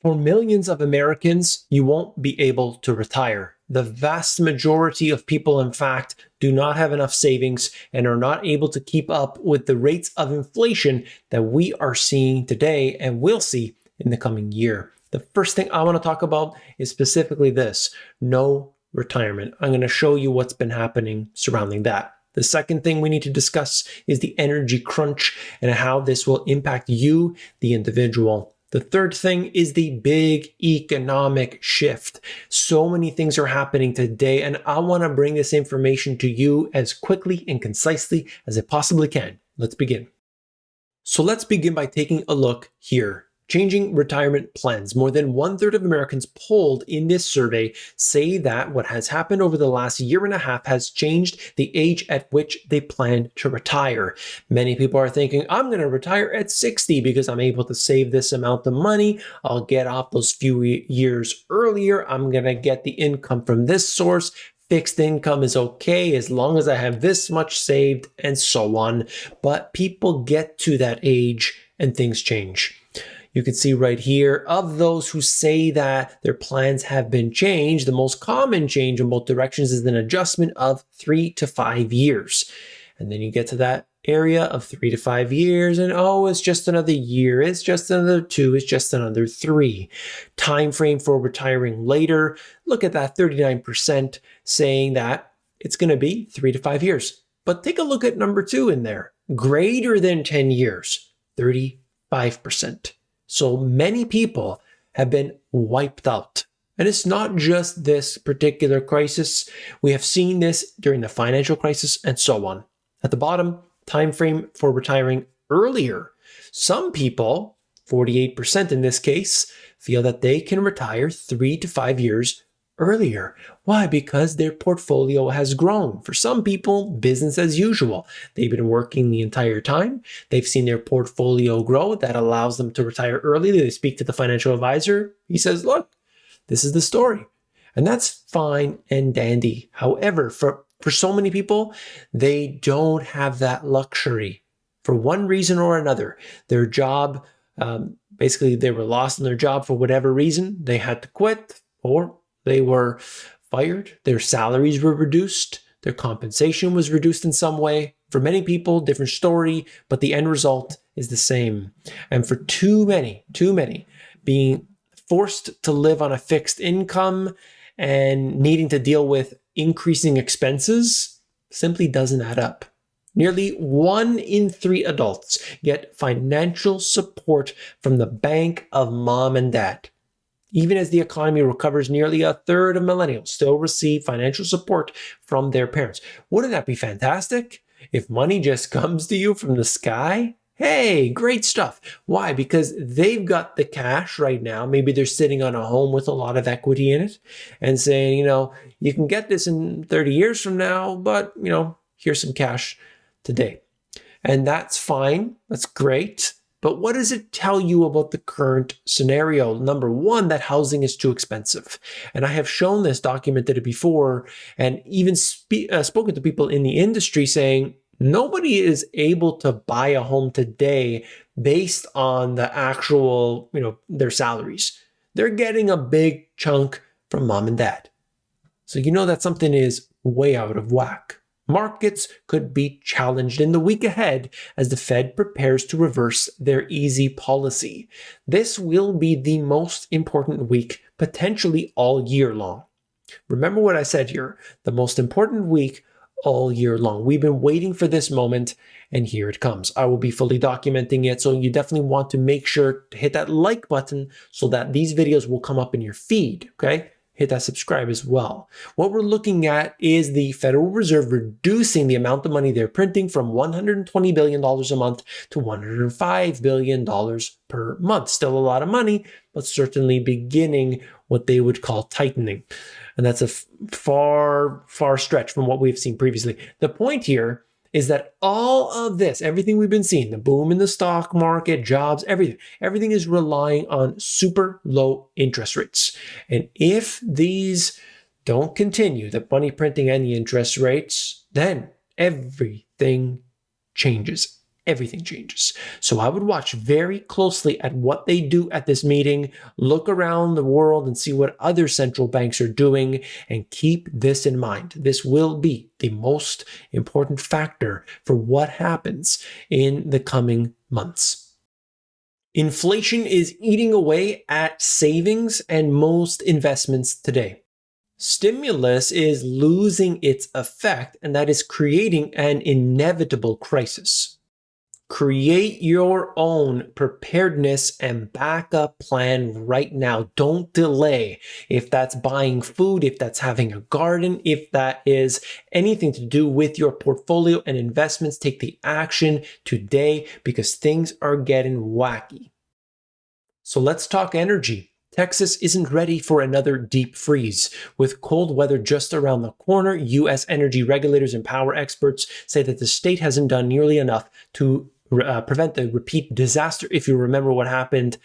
For millions of Americans, you won't be able to retire. The vast majority of people, in fact, do not have enough savings and are not able to keep up with the rates of inflation that we are seeing today and will see in the coming year. The first thing I want to talk about is specifically this: no retirement. I'm going to show you what's been happening surrounding that. The second thing we need to discuss is the energy crunch and how this will impact you, the individual. The third thing is the big economic shift. So many things are happening today, and I want to bring this information to you as quickly and concisely as I possibly can. Let's begin. So let's begin by taking a look here. Changing retirement plans. More than 1/3 of Americans polled in this survey say that what has happened over the last year and a half has changed the age at which they plan to retire. Many people are thinking, I'm going to retire at 60 because I'm able to save this amount of money. I'll get off those few years earlier. I'm going to get the income from this source. Fixed income is okay as long as I have this much saved, and so on. But people get to that age and things change. You can see right here, of those who say that their plans have been changed, the most common change in both directions is an adjustment of 3 to 5 years. And then you get to that area of 3 to 5 years, and oh, it's just another year, it's just another 2, it's just another 3. Time frame for retiring later, look at that 39% saying that it's going to be 3 to 5 years. But take a look at number 2 in there, greater than 10 years, 35%. So many people have been wiped out. And it's not just this particular crisis. We have seen this during the financial crisis and so on. At the bottom, time frame for retiring earlier. Some people, 48% in this case, feel that they can retire 3 to 5 years earlier. Why? Because their portfolio has grown. For some people, business as usual. They've been working the entire time. They've seen their portfolio grow. That allows them to retire early. They speak to the financial advisor. He says, look, this is the story. And that's fine and dandy. However, for so many people, they don't have that luxury. For one reason or another, their job, basically they were lost in their job for whatever reason. They had to quit, or they were fired, their salaries were reduced, their compensation was reduced in some way. For many people, different story, but the end result is the same. And for too many, being forced to live on a fixed income and needing to deal with increasing expenses simply doesn't add up. Nearly 1 in 3 adults get financial support from the bank of mom and dad. Even as the economy recovers, nearly 1/3 of millennials still receive financial support from their parents. Wouldn't that be fantastic? If money just comes to you from the sky? Hey, great stuff. Why? Because they've got the cash right now. Maybe they're sitting on a home with a lot of equity in it and saying, you can get this in 30 years from now, but, here's some cash today. And that's fine. That's great. But what does it tell you about the current scenario? Number one, that housing is too expensive. And I have shown this, documented it before, and even spoken to people in the industry saying nobody is able to buy a home today based on the actual, their salaries. They're getting a big chunk from mom and dad. So that something is way out of whack. Markets could be challenged in the week ahead as the Fed prepares to reverse their easy policy. This will be the most important week, potentially all year long. Remember what I said here, the most important week all year long. We've been waiting for this moment, and here it comes. I will be fully documenting it, so you definitely want to make sure to hit that like button so that these videos will come up in your feed, okay? Hit that subscribe as well. What we're looking at is the Federal Reserve reducing the amount of money they're printing from $120 billion a month to $105 billion per month. Still a lot of money, but certainly beginning what they would call tightening. And that's a far stretch from what we've seen previously. The point here is that all of this, everything we've been seeing, the boom in the stock market, jobs, everything is relying on super low interest rates. And if these don't continue, the money printing and the interest rates, then everything changes. everything changes. So I would watch very closely at what they do at this meeting, look around the world and see what other central banks are doing, and keep this in mind. This will be the most important factor for what happens in the coming months. Inflation is eating away at savings and most investments today. Stimulus is losing its effect, and that is creating an inevitable crisis. Create your own preparedness and backup plan right now. Don't delay. If that's buying food, if that's having a garden, if that is anything to do with your portfolio and investments, take the action today because things are getting wacky. So let's talk energy. Texas isn't ready for another deep freeze. With cold weather just around the corner, U.S. energy regulators and power experts say that the state hasn't done nearly enough to prevent the repeat disaster. If you remember what happened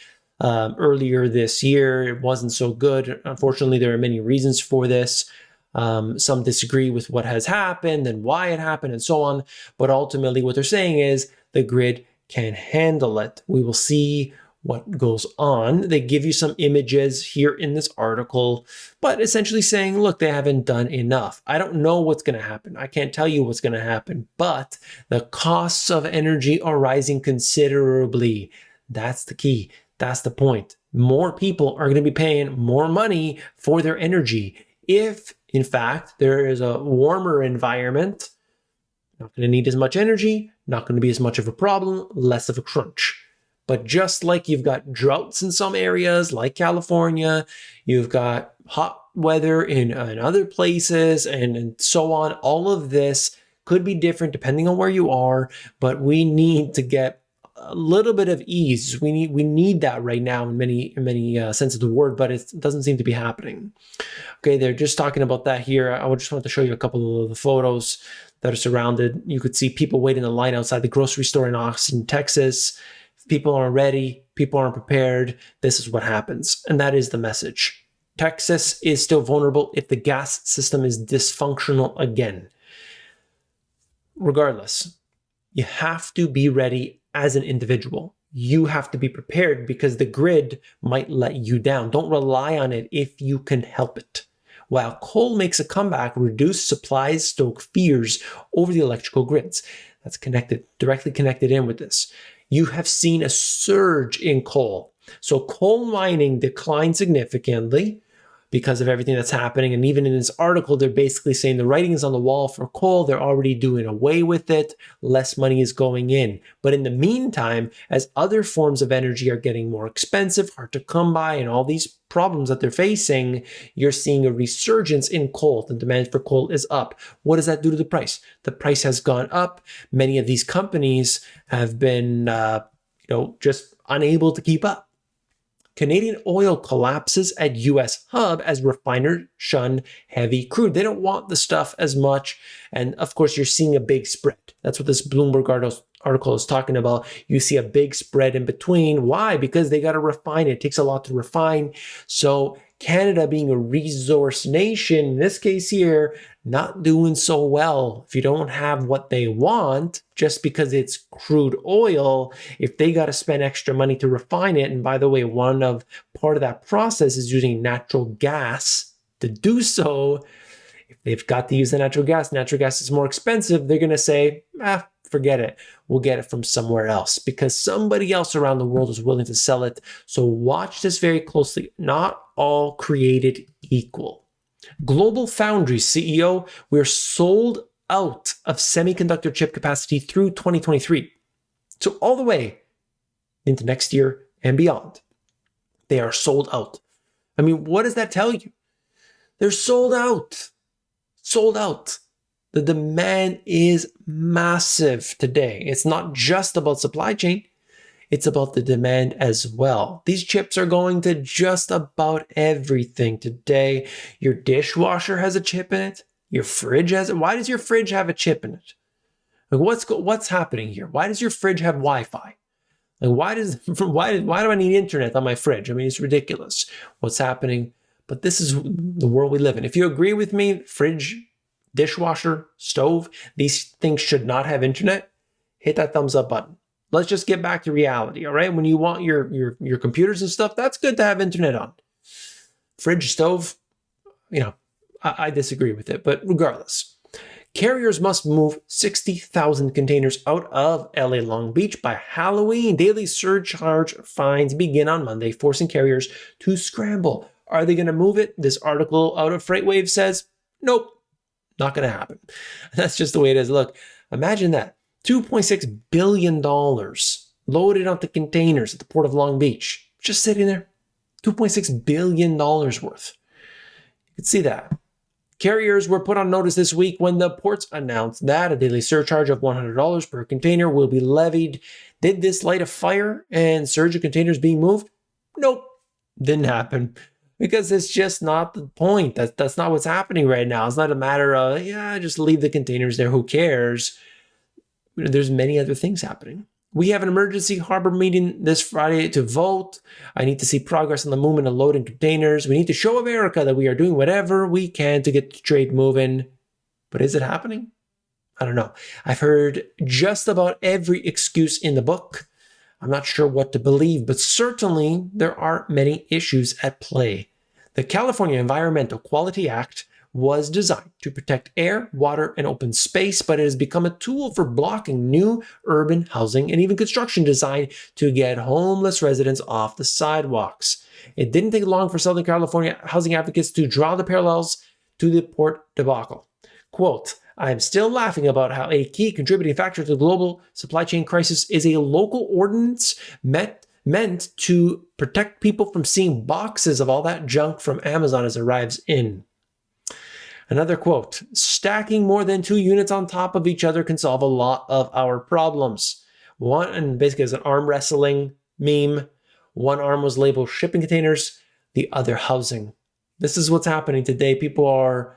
earlier this year, it wasn't so good. Unfortunately, there are many reasons for this. Some disagree with what has happened and why it happened and so on. But ultimately, what they're saying is the grid can handle it. We will see what goes on. They give you some images here in this article, but essentially saying, look, they haven't done enough. I don't know what's going to happen. I can't tell you what's going to happen, but the costs of energy are rising considerably. That's the key. That's the point. More people are going to be paying more money for their energy. If, in fact, there is a warmer environment, not going to need as much energy, not going to be as much of a problem, less of a crunch. But just like you've got droughts in some areas, like California, you've got hot weather in other places, and so on. All of this could be different depending on where you are, but we need to get a little bit of ease. We need that right now in many sense of the word, but it doesn't seem to be happening. Okay, they're just talking about that here. I just wanted to show you a couple of the photos that are surrounded. You could see people waiting in line outside the grocery store in Austin, Texas. People aren't ready, people aren't prepared, this is what happens. And that is the message. Texas is still vulnerable if the gas system is dysfunctional again. Regardless, you have to be ready as an individual. You have to be prepared because the grid might let you down. Don't rely on it if you can help it. While coal makes a comeback, reduced supplies stoke fears over the electrical grids. That's directly connected in with this. You have seen a surge in coal. So coal mining declined significantly because of everything that's happening. And even in this article, they're basically saying the writing is on the wall for coal. They're already doing away with it. Less money is going in. But in the meantime, as other forms of energy are getting more expensive, hard to come by, and all these problems that they're facing, you're seeing a resurgence in coal. The demand for coal is up. What does that do to the price? The price has gone up. Many of these companies have been, just unable to keep up. Canadian oil collapses at U.S. hub as refiners shun heavy crude. They don't want the stuff as much. And of course, you're seeing a big spread. That's what this Bloomberg article is talking about. You see a big spread in between. Why? Because they got to refine it. It takes a lot to refine. So Canada, being a resource nation, in this case here, not doing so well. If you don't have what they want, just because it's crude oil, if they got to spend extra money to refine it, and by the way, part of that process is using natural gas to do so. If they've got to use the natural gas is more expensive, they're going to say, forget it. We'll get it from somewhere else because somebody else around the world is willing to sell it. So watch this very closely. Not all created equal. Global Foundries CEO, we're sold out of semiconductor chip capacity through 2023. So all the way into next year and beyond. They are sold out. I mean, what does that tell you? They're sold out. Sold out. The demand is massive today. It's not just about supply chain. It's about the demand as well. These chips are going to just about everything today. Your dishwasher has a chip in it. Your fridge has it. Why does your fridge have a chip in it? Like what's happening here? Why does your fridge have Wi-Fi? Like why do I need internet on my fridge? I mean, it's ridiculous what's happening. But this is the world we live in. If you agree with me, fridge, dishwasher, stove, these things should not have internet. hit that thumbs up button. Let's just get back to reality, all right? When you want your computers and stuff, that's good to have internet on. Fridge, stove, I disagree with it, but regardless. Carriers must move 60,000 containers out of LA Long Beach by Halloween. Daily surcharge fines begin on Monday, forcing carriers to scramble. Are they going to move it? This article out of FreightWave says, nope, not going to happen. That's just the way it is. Look, imagine that. $2.6 billion loaded onto containers at the Port of Long Beach. Just sitting there. $2.6 billion worth. You can see that. Carriers were put on notice this week when the ports announced that a daily surcharge of $100 per container will be levied. Did this light a fire and surge of containers being moved? Nope, didn't happen. Because it's just not the point. That's not what's happening right now. It's not a matter of, just leave the containers there, who cares? There's many other things happening. We have an emergency harbor meeting this Friday to vote. I need to see progress on the movement of loading containers. We need to show America that we are doing whatever we can to get the trade moving. But is it happening? I don't know. I've heard just about every excuse in the book. I'm not sure what to believe, but certainly there are many issues at play. The California Environmental Quality Act was designed to protect air, water, and open space, but it has become a tool for blocking new urban housing and even construction designed to get homeless residents off the sidewalks. It didn't take long for Southern California housing advocates to draw the parallels to the port debacle. Quote, I'm still laughing about how a key contributing factor to the global supply chain crisis is a local ordinance meant to protect people from seeing boxes of all that junk from Amazon as it arrives in. Another quote, stacking more than 2 units on top of each other can solve a lot of our problems. One, and basically as an arm wrestling meme, one arm was labeled shipping containers, the other housing. This is what's happening today. People are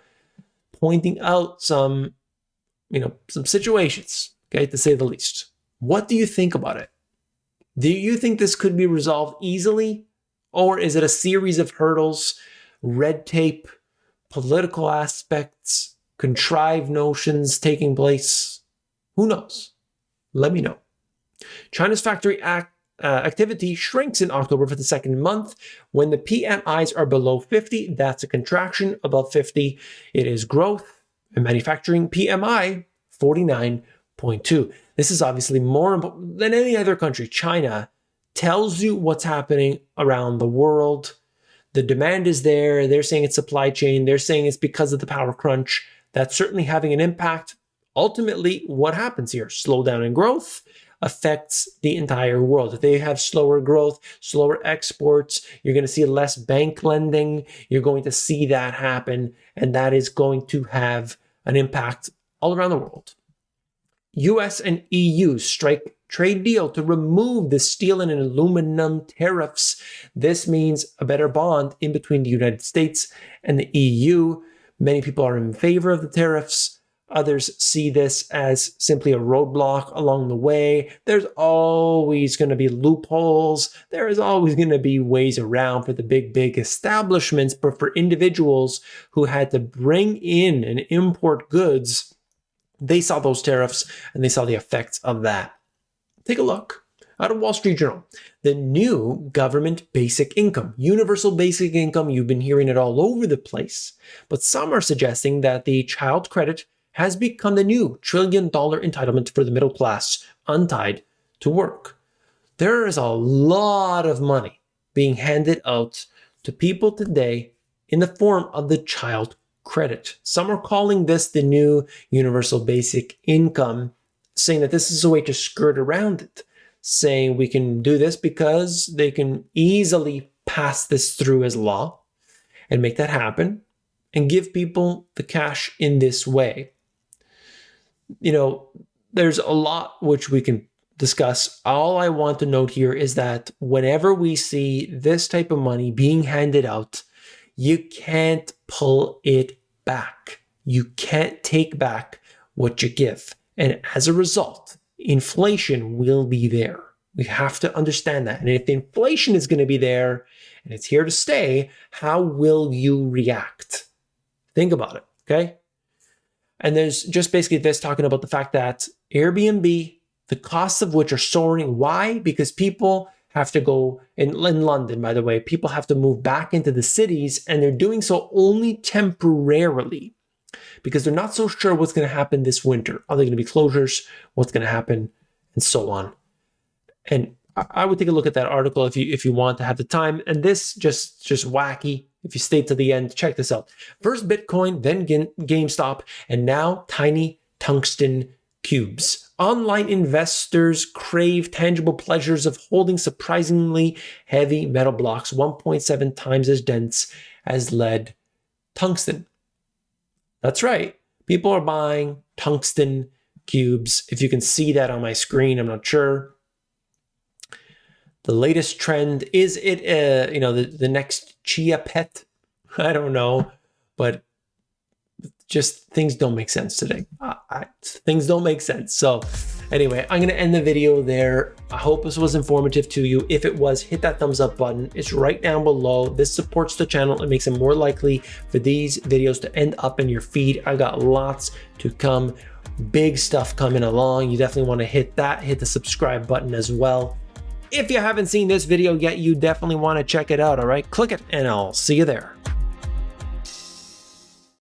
pointing out some situations, okay, to say the least. What do you think about it? Do you think this could be resolved easily? Or is it a series of hurdles, red tape, political aspects, contrived notions taking place? Who knows? Let me know. China's factory activity shrinks in October for the second month. When the PMIs are below 50, that's a contraction. Above 50, it is growth. And manufacturing PMI, 49.2. This is obviously more important than any other country. China tells you what's happening around the world. The demand is there. They're saying it's supply chain. They're saying it's because of the power crunch. That's certainly having an impact. Ultimately, what happens here? Slowdown in growth affects the entire world. If they have slower growth, slower exports, you're going to see less bank lending. You're going to see that happen, and that is going to have an impact all around the world. US and EU strike trade deal to remove the steel and aluminum tariffs. This means a better bond in between the United States and the EU. Many people are in favor of the tariffs. Others see this as simply a roadblock along the way. There's always going to be loopholes. There is always going to be ways around for the big establishments, but for individuals who had to bring in and import goods, they saw those tariffs and they saw the effects of that. Take a look. Out of Wall Street Journal, the new government basic income, universal basic income, you've been hearing it all over the place, but some are suggesting that the child credit has become the new $1 trillion entitlement for the middle class, untied to work. There is a lot of money being handed out to people today in the form of the child credit. Some are calling this the new universal basic income, saying that this is a way to skirt around it, saying we can do this because they can easily pass this through as law and make that happen and give people the cash in this way. There's a lot which we can discuss. All I want to note here is that whenever we see this type of money being handed out, you can't pull it back. You can't take back what you give. And as a result, inflation will be there. We have to understand that. And if inflation is going to be there and it's here to stay, how will you react? Think about it, okay? And there's just basically this talking about the fact that Airbnb, the costs of which are soaring. Why? Because people have to go, in London, by the way, people have to move back into the cities, and they're doing so only temporarily because they're not so sure what's going to happen this winter. Are there going to be closures? What's going to happen? And so on. And I would take a look at that article if you want to have the time. And this just wacky. If you stay to the end, check this out. First Bitcoin, then GameStop, and now tiny tungsten cubes. Online investors crave tangible pleasures of holding surprisingly heavy metal blocks 1.7 times as dense as lead tungsten. That's right. People are buying tungsten cubes. If you can see that on my screen, I'm not sure. The latest trend, is it the next chia pet? I don't know, but just things don't make sense today. Things don't make sense. So anyway, I'm going to end the video there. I hope this was informative to you. If it was, hit that thumbs up button. It's right down below. This supports the channel. It makes it more likely for these videos to end up in your feed. I got lots to come. Big stuff coming along. You definitely want to hit that. Hit the subscribe button as well. If you haven't seen this video yet, you definitely want to check it out, all right? Click it, and I'll see you there.